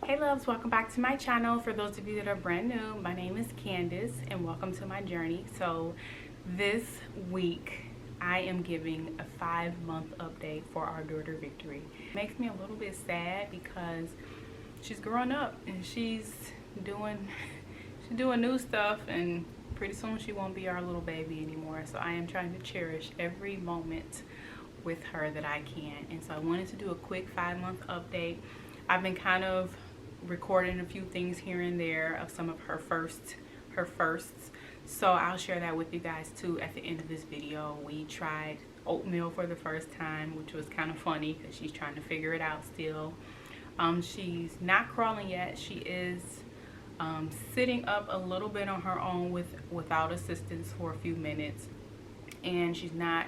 Hey loves, welcome back to my channel. For those of you that are brand new, my name is Candace and welcome to my journey. So this week I am giving a 5-month update for our daughter Victory. It makes me a little bit sad because she's growing up and she's doing new stuff, and pretty soon she won't be our little baby anymore. So I am trying to cherish every moment with her that I can. And so I wanted to do a quick 5-month update. I've been kind of recording a few things here and there of some of her firsts, so I'll share that with you guys too at the end of this video. We tried oatmeal for the first time, which was kind of funny because she's trying to figure it out still. She's not crawling yet. She is sitting up a little bit on her own without assistance for a few minutes, and she's not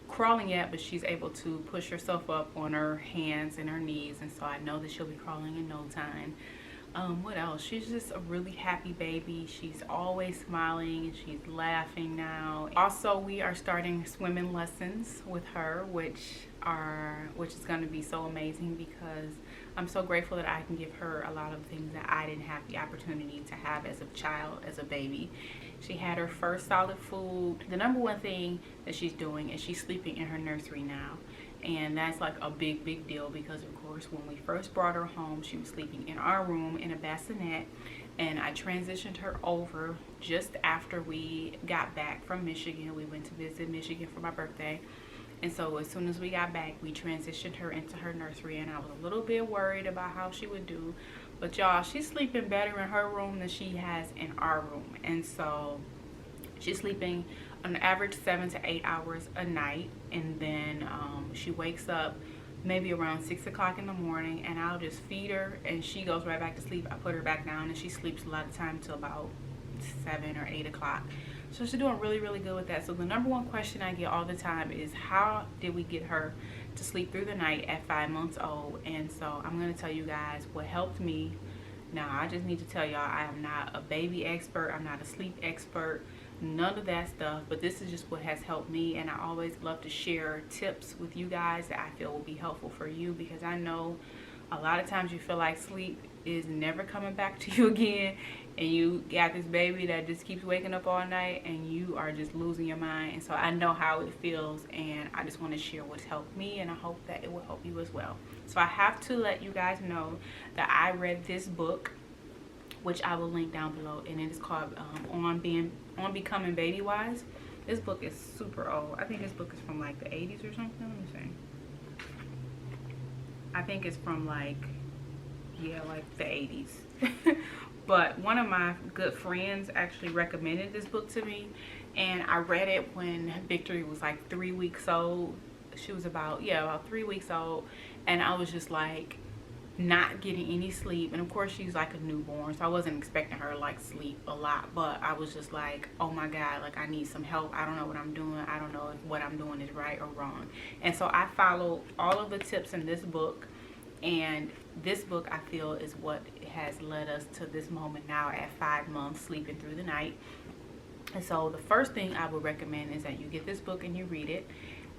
crawling yet, but she's able to push herself up on her hands and her knees, and so I know that she'll be crawling in no time. What else? She's just a really happy baby. She's always smiling and she's laughing now. Also, we are starting swimming lessons with her, which is going to be so amazing because I'm so grateful that I can give her a lot of things that I didn't have the opportunity to have as a child, as a baby. She had her first solid food. The number one thing that she's doing is she's sleeping in her nursery now. And that's like a big deal because, of course, when we first brought her home, she was sleeping in our room in a bassinet. And I transitioned her over just after we got back from Michigan. We went to visit Michigan for my birthday. And so as soon as we got back, we transitioned her into her nursery, and I was a little bit worried about how she would do. But y'all, she's sleeping better in her room than she has in our room. And so she's sleeping on average 7 to 8 hours a night, and then she wakes up maybe around 6 o'clock in the morning, and I'll just feed her and she goes right back to sleep. I put her back down and she sleeps a lot of time till about 7 or 8 o'clock. So she's doing really good with that. So the number one question I get all the time is, how did we get her to sleep through the night at 5 months old? And so I'm going to tell you guys what helped me. Now, I just need to tell y'all, I am not a baby expert. I'm not a sleep expert. None of that stuff. But this is just what has helped me. And I always love to share tips with you guys that I feel will be helpful for you, because I know a lot of times you feel like sleep is never coming back to you again, and you got this baby that just keeps waking up all night and you are just losing your mind. And so I know how it feels, and I just want to share what's helped me, and I hope that it will help you as well. So I have to let you guys know that I read this book, which I will link down below, and it is called on Becoming Baby Wise. This book is super old. I think this book is from like the 80s or something. Let me see. I think it's from like the 80s. But one of my good friends actually recommended this book to me, and I read it when Victory was like 3 weeks old. She was about 3 weeks old, and I was just like not getting any sleep. And of course, she's like a newborn, so I wasn't expecting her to like sleep a lot, but I was just like, oh my god, like I need some help. I don't know what I'm doing. I don't know if what I'm doing is right or wrong. And so I followed all of the tips in this book, and this book, I feel, is what has led us to this moment now at 5 months, sleeping through the night. And so the first thing I would recommend is that you get this book and you read it.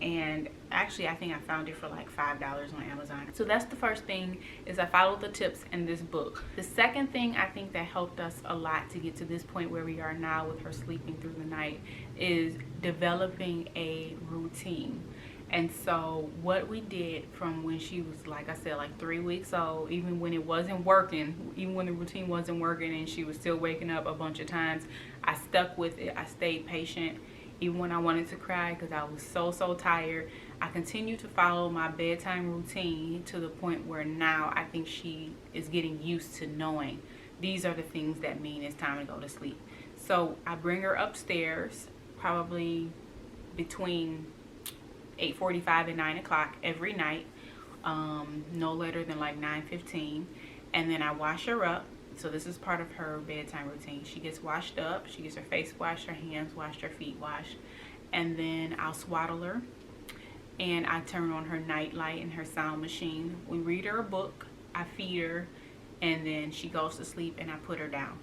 And actually, I think I found it for like $5 on Amazon. So that's the first thing, is I followed the tips in this book. The second thing I think that helped us a lot to get to this point where we are now with her sleeping through the night is developing a routine. And so what we did from when she was, like I said, like 3 weeks old, even when it wasn't working, even when the routine wasn't working and she was still waking up a bunch of times, I stuck with it. I stayed patient even when I wanted to cry because I was so tired. I continued to follow my bedtime routine to the point where now I think she is getting used to knowing these are the things that mean it's time to go to sleep. So I bring her upstairs probably between 8:45 and 9 o'clock every night, no later than like 9:15, and then I wash her up. So this is part of her bedtime routine. She gets washed up, she gets her face washed, her hands washed, her feet washed, and then I'll swaddle her, and I turn on her night light and her sound machine. We read her a book, I feed her, and then she goes to sleep and I put her down.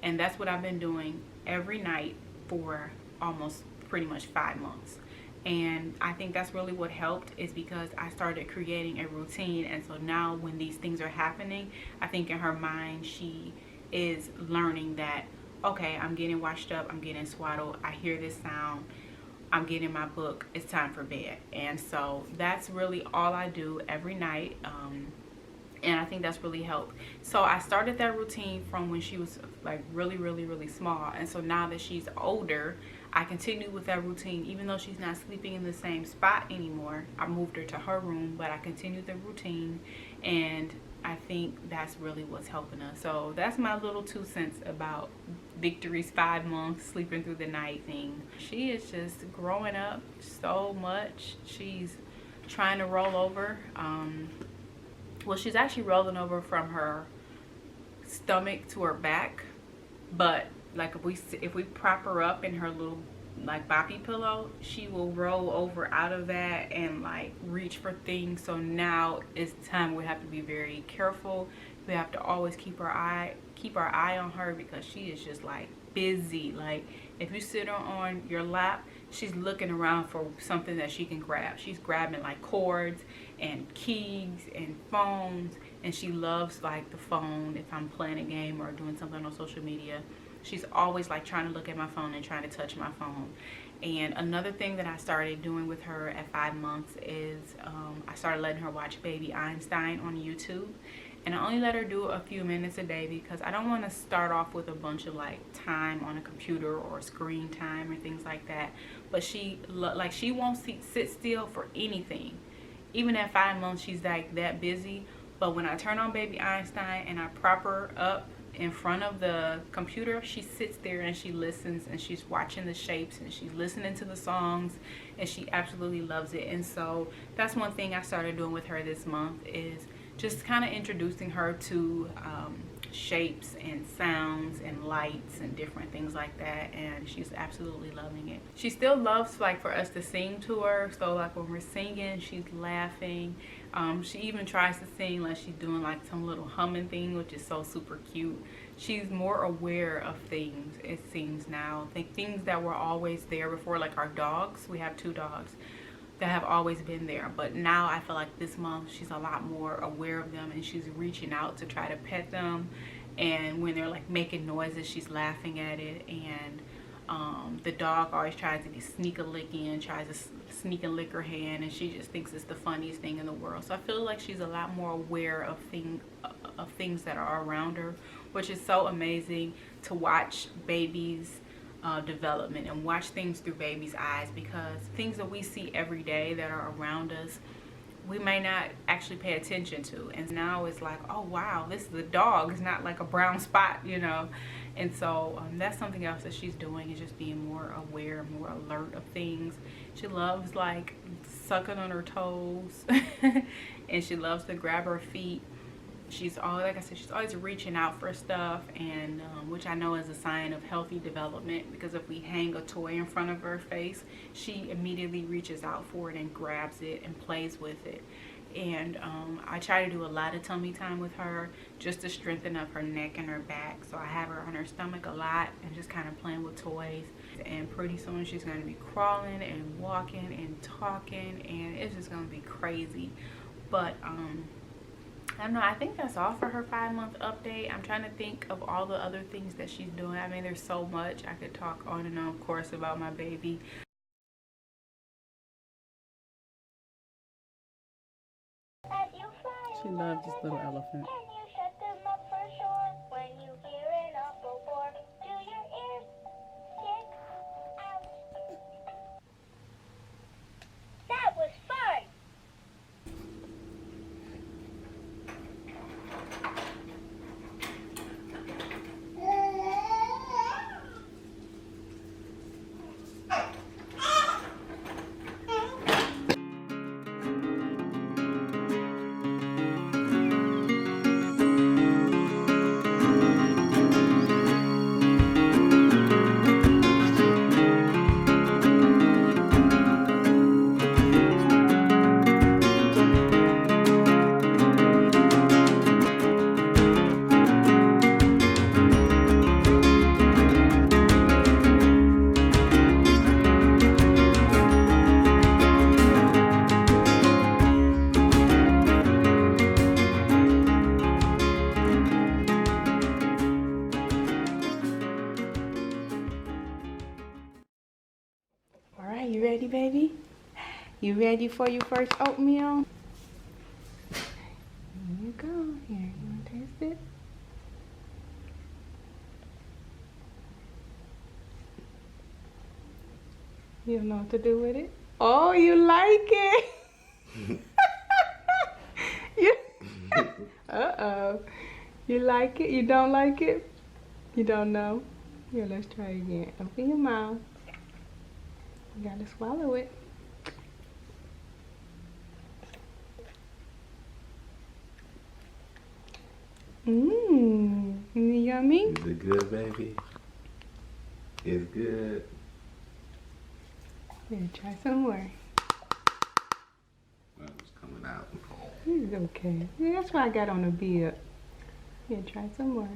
And that's what I've been doing every night for almost pretty much 5 months. And I think that's really what helped, is because I started creating a routine. And so now when these things are happening, I think in her mind she is learning that, okay, I'm getting washed up, I'm getting swaddled, I hear this sound, I'm getting my book, it's time for bed. And so that's really all I do every night. And I think that's really helped. So I started that routine from when she was like really small. And so now that she's older, I continue with that routine. Even though she's not sleeping in the same spot anymore, I moved her to her room, but I continued the routine. And I think that's really what's helping us. So that's my little 2 cents about Victory's 5 months sleeping through the night thing. She is just growing up so much. She's trying to roll over. Well, she's actually rolling over from her stomach to her back, but like if we prop her up in her little like boppy pillow, she will roll over out of that and like reach for things. So now it's time we have to be very careful. We have to always keep our eye on her, because she is just like busy. Like if you sit her on your lap, she's looking around for something that she can grab. She's grabbing like cords and keys and phones, and she loves like the phone. If I'm playing a game or doing something on social media, she's always like trying to look at my phone and trying to touch my phone. And another thing that I started doing with her at 5 months is I started letting her watch Baby Einstein on YouTube. And I only let her do a few minutes a day, because I don't want to start off with a bunch of like time on a computer or screen time or things like that. But she won't sit still for anything. Even at 5 months, she's like that busy. But when I turn on Baby Einstein and I prop her up in front of the computer, she sits there and she listens, and she's watching the shapes and she's listening to the songs, and she absolutely loves it. And so that's one thing I started doing with her this month, is just kind of introducing her to shapes and sounds and lights and different things like that, and she's absolutely loving it. She still loves like for us to sing to her, so like when we're singing, she's laughing. She even tries to sing like she's doing like some little humming thing, which is so super cute. She's more aware of things, it seems now. I think things that were always there before, like our dogs, we have 2 dogs that have always been there, but now I feel like this month she's a lot more aware of them, and she's reaching out to try to pet them. And when they're like making noises, she's laughing at it. And the dog always tries to sneak a lick in, tries to sneak and lick her hand, and she just thinks it's the funniest thing in the world. So I feel like she's a lot more aware of things that are around her, which is so amazing to watch babies development and watch things through babies' eyes, because things that we see every day that are around us, we may not actually pay attention to. And now it's like, oh wow, this is a dog, it's not like a brown spot, you know. And so that's something else that she's doing, is just being more aware, more alert of things. She loves like sucking on her toes and she loves to grab her feet. She's always, like I said, she's always reaching out for stuff, and which I know is a sign of healthy development, because if we hang a toy in front of her face, she immediately reaches out for it and grabs it and plays with it. And I try to do a lot of tummy time with her, just to strengthen up her neck and her back. So I have her on her stomach a lot and just kind of playing with toys. And pretty soon she's going to be crawling and walking and talking, and it's just going to be crazy. But I don't know, I think that's all for her 5-month update. I'm trying to think of all the other things that she's doing. I mean, there's so much. I could talk on and on, of course, about my baby. She loves this little elephant. ready, baby? You ready for your first oatmeal? Here you go. Here, you want to taste it? You don't know what to do with it? Oh, you like it? Uh-oh. You like it? You don't like it? You don't know? Here, let's try again. Open your mouth. You gotta swallow it. Mmm. Yummy? Is it good, baby? It's good. Here, try some more. Well, it's coming out. It's okay. Yeah, that's why I got on a bib. Here, try some more.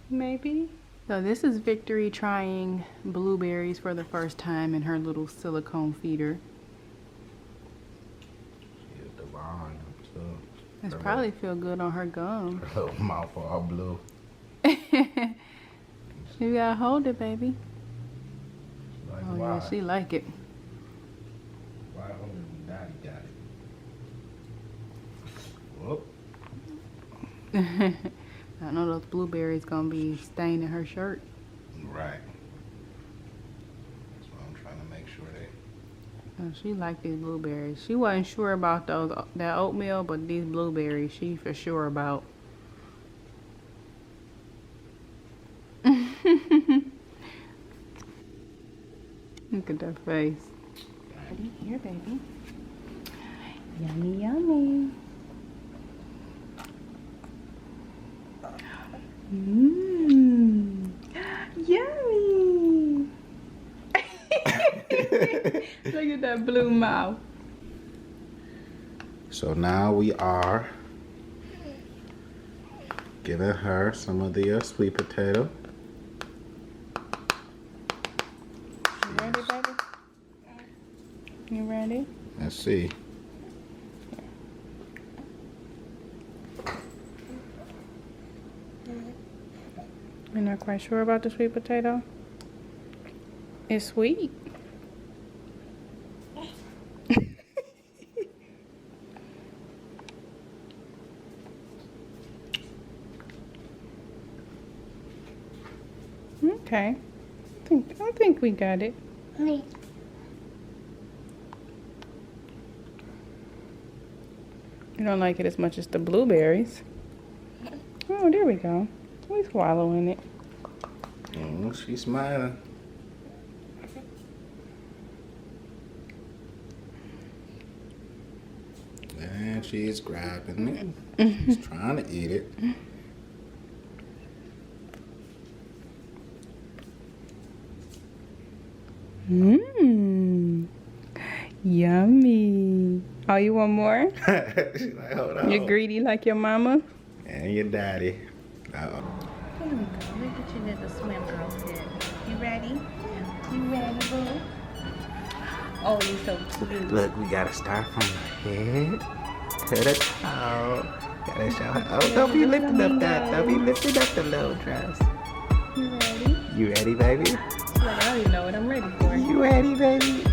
Maybe. So this is Victory trying blueberries for the first time in her little silicone feeder. She hit the line, so This probably feel good on her gum. her little mouth all blue. You gotta hold it, baby. Like, Oh why? yeah, she like it. Why only daddy got it? Whoop. I know those blueberries gonna be staining her shirt. Right. That's why I'm trying to make sure they. Oh, she like these blueberries. She wasn't sure about that oatmeal, but these blueberries she for sure about. Look at that face. Ready? Here, baby. Yummy, yummy. Mmm. Yummy. Look at that blue mouth. So now we are giving her some of the sweet potato. You ready, baby? You ready? Let's see. You're not quite sure about the sweet potato? It's sweet. Okay. I think we got it. You don't like it as much as the blueberries. Oh, there we go. We swallowing it. She's smiling. And she's grabbing it. She's trying to eat it. Mmm. Yummy. Oh, you want more? She's like, hold on. You're greedy like your mama? And your daddy. Uh-oh. Here we go. Look at your little swim outfit. You ready? You ready, boo? Oh, you're so cute. Look, we gotta start from the head to the toe. Gotta show her. Oh, don't be lifting up that. Don't be lifting up the little dress. You ready? You ready, baby? Like, I don't even know what I'm ready for. You ready, baby?